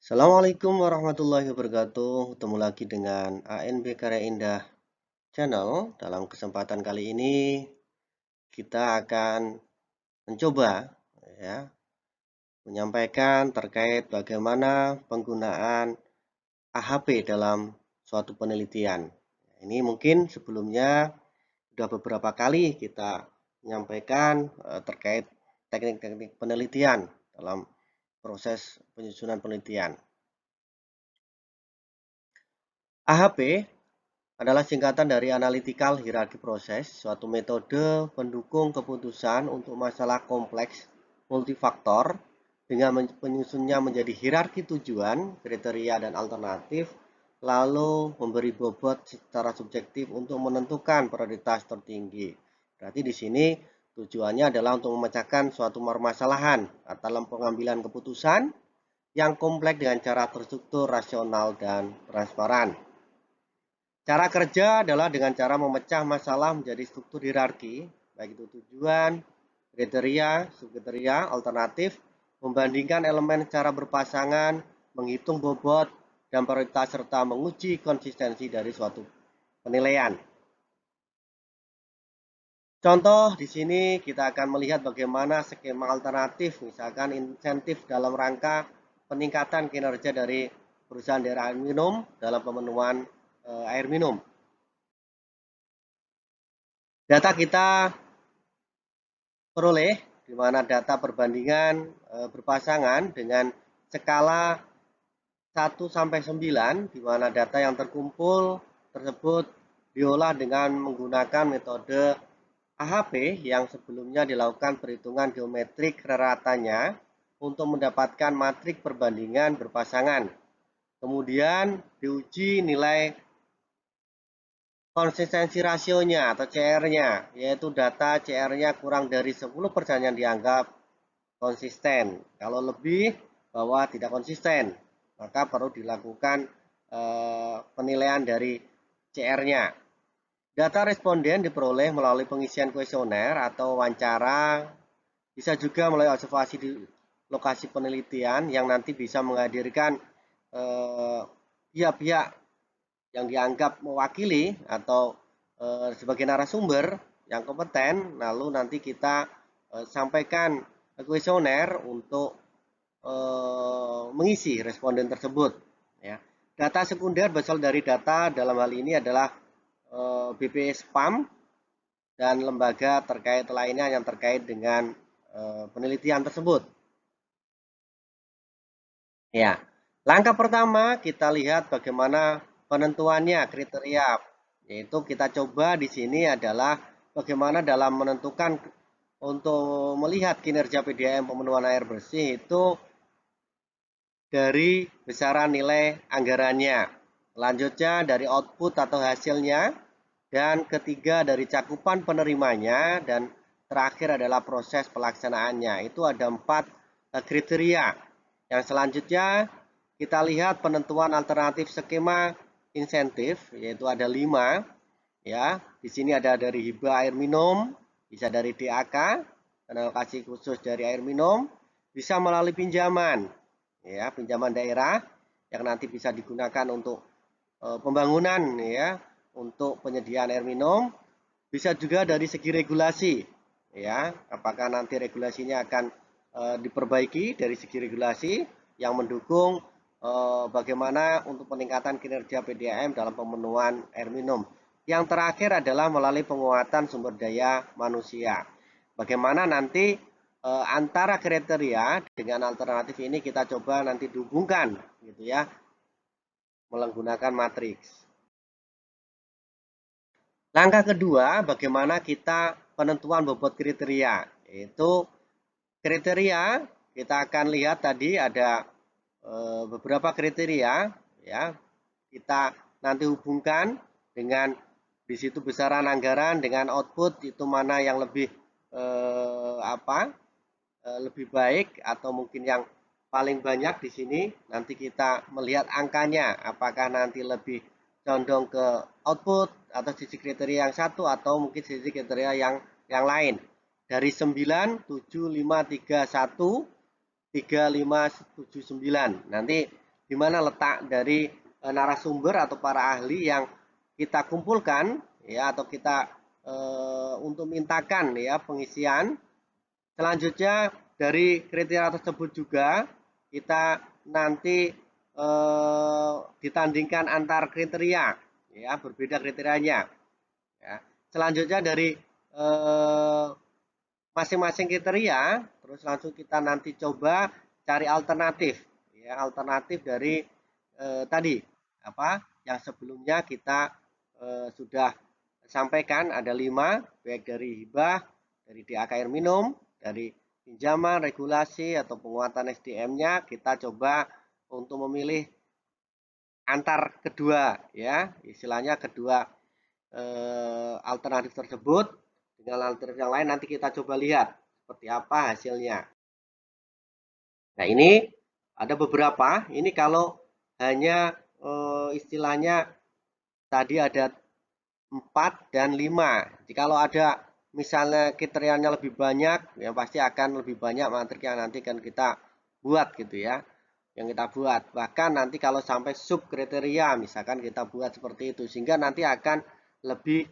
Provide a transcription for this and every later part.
Assalamualaikum warahmatullahi wabarakatuh. Ketemu lagi dengan ANB Karya Indah Channel. Dalam kesempatan kali ini kita akan mencoba ya menyampaikan terkait bagaimana penggunaan AHP dalam suatu penelitian. Ini mungkin sebelumnya sudah beberapa kali kita menyampaikan terkait teknik-teknik penelitian dalam proses penyusunan penelitian. AHP adalah singkatan dari Analytical Hierarchy Process, suatu metode pendukung keputusan untuk masalah kompleks multifaktor dengan penyusunnya menjadi hierarki tujuan, kriteria, dan alternatif, lalu memberi bobot secara subjektif untuk menentukan prioritas tertinggi. Berarti di sini tujuannya adalah untuk memecahkan suatu permasalahan dalam pengambilan keputusan yang kompleks dengan cara terstruktur, rasional, dan transparan. Cara kerja adalah dengan cara memecah masalah menjadi struktur hierarki, baik itu tujuan, kriteria, subkriteria, alternatif, membandingkan elemen secara berpasangan, menghitung bobot, dan prioritas serta menguji konsistensi dari suatu penilaian. Contoh di sini kita akan melihat bagaimana skema alternatif, misalkan insentif dalam rangka peningkatan kinerja dari perusahaan daerah air minum dalam pemenuhan air minum. Data kita peroleh di mana data perbandingan berpasangan dengan skala 1 sampai 9 di mana data yang terkumpul tersebut diolah dengan menggunakan metode AHP yang sebelumnya dilakukan perhitungan geometrik reratanya untuk mendapatkan matrik perbandingan berpasangan. Kemudian diuji nilai konsistensi rasionya atau CR-nya, yaitu data CR-nya kurang dari 10% yang dianggap konsisten. Kalau lebih, bahwa tidak konsisten, maka perlu dilakukan penilaian dari CR-nya. Data responden diperoleh melalui pengisian kuesioner atau wawancara, bisa juga melalui observasi di lokasi penelitian yang nanti bisa menghadirkan pihak-pihak yang dianggap mewakili atau sebagai narasumber yang kompeten, lalu nanti kita sampaikan kuesioner untuk mengisi responden tersebut. Ya. Data sekunder berasal dari data dalam hal ini adalah BPS PAM dan lembaga terkait lainnya yang terkait dengan penelitian tersebut. Ya, langkah pertama kita lihat bagaimana penentuannya kriteria, yaitu kita coba di sini adalah bagaimana dalam menentukan untuk melihat kinerja PDAM pemenuhan air bersih itu dari besaran nilai anggarannya, selanjutnya dari output atau hasilnya, dan ketiga dari cakupan penerimanya, dan terakhir adalah proses pelaksanaannya. Itu ada 4 kriteria. Yang selanjutnya kita lihat penentuan alternatif skema insentif, yaitu ada 5. Ya, di sini ada dari hibah air minum, bisa dari DAK, dan alokasi khusus dari air minum, bisa melalui pinjaman, ya pinjaman daerah yang nanti bisa digunakan untuk pembangunan, ya untuk penyediaan air minum, bisa juga dari segi regulasi, ya apakah nanti regulasinya akan diperbaiki dari segi regulasi yang mendukung bagaimana untuk peningkatan kinerja PDAM dalam pemenuhan air minum. Yang terakhir adalah melalui penguatan sumber daya manusia. Bagaimana nanti antara kriteria dengan alternatif ini kita coba nanti dihubungkan gitu ya, menggunakan matriks. Langkah kedua, bagaimana kita penentuan bobot kriteria, yaitu kriteria kita akan lihat tadi ada beberapa kriteria, ya kita nanti hubungkan dengan di situ besaran anggaran dengan output itu mana yang lebih lebih baik atau mungkin yang paling banyak di sini. Nanti kita melihat angkanya apakah nanti lebih condong ke output atau sisi kriteria yang satu atau mungkin sisi kriteria yang lain. Dari 9, 7, 5, 3, 1, 3, 5, 7, 9. Nanti di mana letak dari narasumber atau para ahli yang kita kumpulkan ya, atau kita untuk mintakan ya pengisian. Selanjutnya dari kriteria tersebut juga kita nanti ditandingkan antar kriteria ya, berbeda kriterianya ya. Selanjutnya dari masing-masing kriteria, terus langsung kita nanti coba cari alternatif ya, alternatif dari tadi apa yang sebelumnya kita sudah sampaikan ada 5, baik dari hibah, dari DAK air minum, dari pinjaman, regulasi atau penguatan SDM-nya. Kita coba untuk memilih antar kedua ya, istilahnya kedua alternatif tersebut dengan alternatif yang lain, nanti kita coba lihat seperti apa hasilnya. Nah, ini ada beberapa. Ini kalau hanya istilahnya tadi ada 4 dan 5. Jikalau ada misalnya kriterianya lebih banyak, ya pasti akan lebih banyak matrik yang nanti akan kita buat gitu ya. Yang kita buat. Bahkan nanti kalau sampai sub kriteria, misalkan kita buat seperti itu, sehingga nanti akan lebih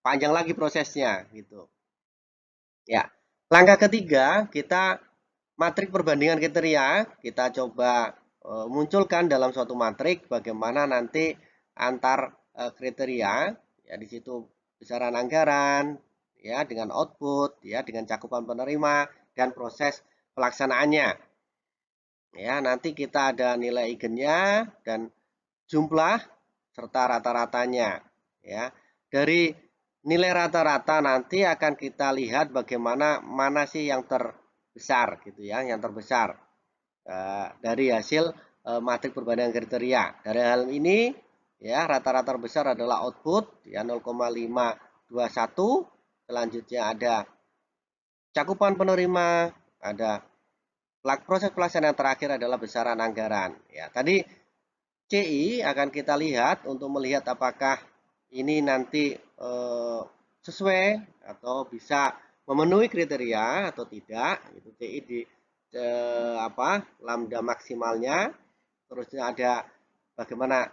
panjang lagi prosesnya gitu. Ya. Langkah ketiga, kita matrik perbandingan kriteria, kita coba munculkan dalam suatu matrik bagaimana nanti antar kriteria, ya di situ besaran anggaran, ya dengan output, ya dengan cakupan penerima dan proses pelaksanaannya. Ya, nanti kita ada nilai eigennya dan jumlah serta rata-ratanya, ya. Dari nilai rata-rata nanti akan kita lihat bagaimana mana sih yang terbesar gitu ya, yang terbesar dari hasil matrik perbandingan kriteria. Dari hal ini ya rata-rata terbesar adalah output ya 0,521. Selanjutnya ada cakupan penerima, ada proses pelaksanaan yang terakhir adalah besaran anggaran. Ya, tadi CI akan kita lihat untuk melihat apakah ini nanti sesuai atau bisa memenuhi kriteria atau tidak. Itu CI di lambda maksimalnya. Terusnya ada bagaimana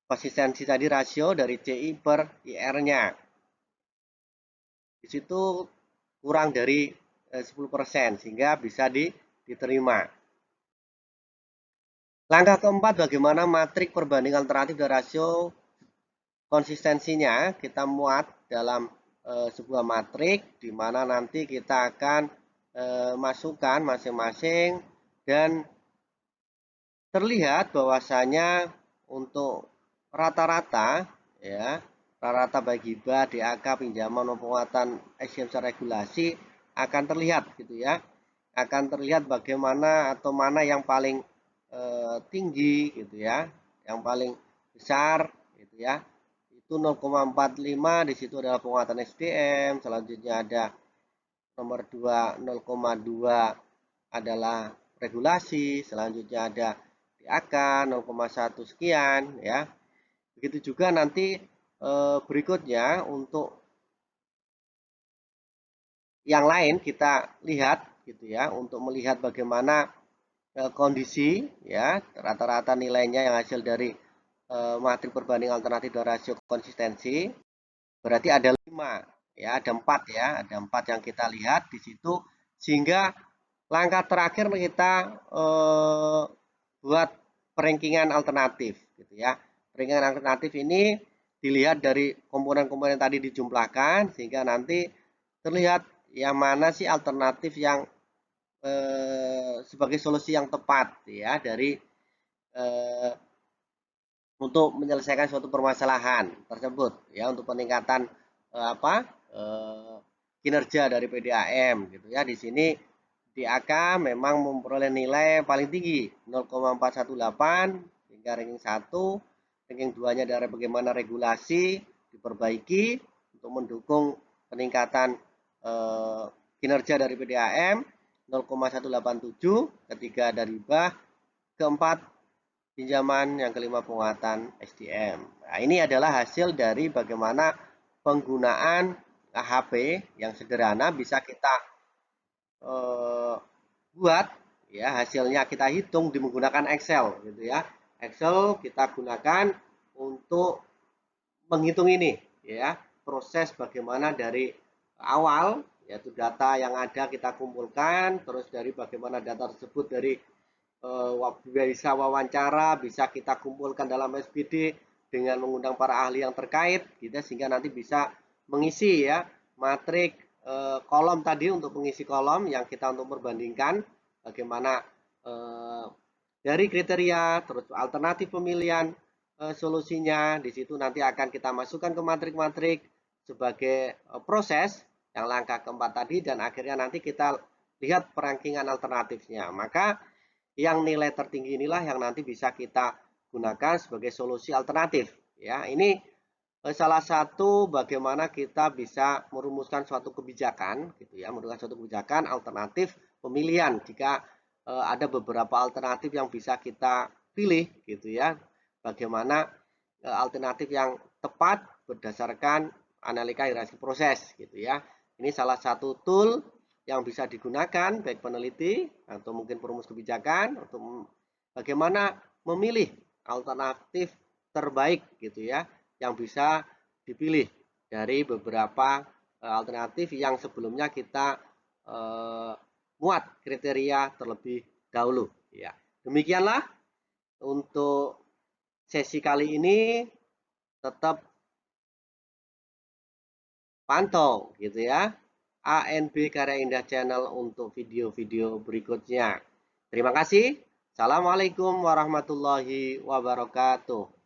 konsistensi tadi rasio dari CI per IR-nya. Di situ kurang dari 10% sehingga bisa diterima. Langkah keempat, bagaimana matrik perbandingan alternatif dan rasio konsistensinya kita muat dalam sebuah matrik di mana nanti kita akan masukkan masing-masing dan terlihat bahwasanya untuk rata-rata ya rata-rata baik hibah, DAK, pinjaman maupun penguatan SDM secara regulasi akan terlihat gitu ya, akan terlihat bagaimana atau mana yang paling tinggi gitu ya, yang paling besar gitu ya. Itu 0,45, di situ adalah penguatan SDM, selanjutnya ada nomor 2 0,2 adalah regulasi, selanjutnya ada DAK 0,1 sekian ya. Begitu juga nanti berikutnya untuk yang lain kita lihat gitu ya, untuk melihat bagaimana kondisi ya rata-rata nilainya yang hasil dari matrik perbandingan alternatif dan rasio konsistensi. Berarti ada 5 ya, ada 4 ya, ada 4 yang kita lihat di situ, sehingga langkah terakhir kita buat perankingan alternatif gitu ya. Perankingan alternatif ini dilihat dari komponen-komponen tadi dijumlahkan sehingga nanti terlihat yang mana sih alternatif yang sebagai solusi yang tepat ya dari eh, untuk menyelesaikan suatu permasalahan tersebut ya, untuk peningkatan kinerja dari PDAM gitu ya. Di sini DAK memang memperoleh nilai paling tinggi 0,418 hingga ranking 1, ranking 2-nya dari bagaimana regulasi diperbaiki untuk mendukung peningkatan kinerja dari PDAM 0,187, ketiga dari hibah, keempat pinjaman, yang kelima penguatan SDM. Nah, ini adalah hasil dari bagaimana penggunaan HP yang sederhana bisa kita buat ya hasilnya kita hitung menggunakan Excel gitu ya. Excel kita gunakan untuk menghitung ini ya, proses bagaimana dari awal yaitu data yang ada kita kumpulkan, terus dari bagaimana data tersebut dari bisa wawancara, bisa kita kumpulkan dalam SPD dengan mengundang para ahli yang terkait, gitu, sehingga nanti bisa mengisi ya matrik kolom tadi untuk mengisi kolom yang kita untuk perbandingkan bagaimana eh, dari kriteria, terus alternatif pemilihan solusinya. Di situ nanti akan kita masukkan ke matrik-matrik sebagai proses yang langkah keempat tadi, dan akhirnya nanti kita lihat perankingan alternatifnya. Maka yang nilai tertinggi inilah yang nanti bisa kita gunakan sebagai solusi alternatif. Ya, ini salah satu bagaimana kita bisa merumuskan suatu kebijakan, gitu ya, merumuskan suatu kebijakan alternatif pemilihan jika ada beberapa alternatif yang bisa kita pilih, gitu ya. Bagaimana alternatif yang tepat berdasarkan analika hierarki proses, gitu ya. Ini salah satu tool yang bisa digunakan baik peneliti atau mungkin perumus kebijakan untuk bagaimana memilih alternatif terbaik gitu ya yang bisa dipilih dari beberapa alternatif yang sebelumnya kita muat kriteria terlebih dahulu ya. Demikianlah untuk sesi kali ini, tetap pantau gitu ya ANB Karya Indah Channel untuk video-video berikutnya. Terima kasih. Assalamualaikum warahmatullahi wabarakatuh.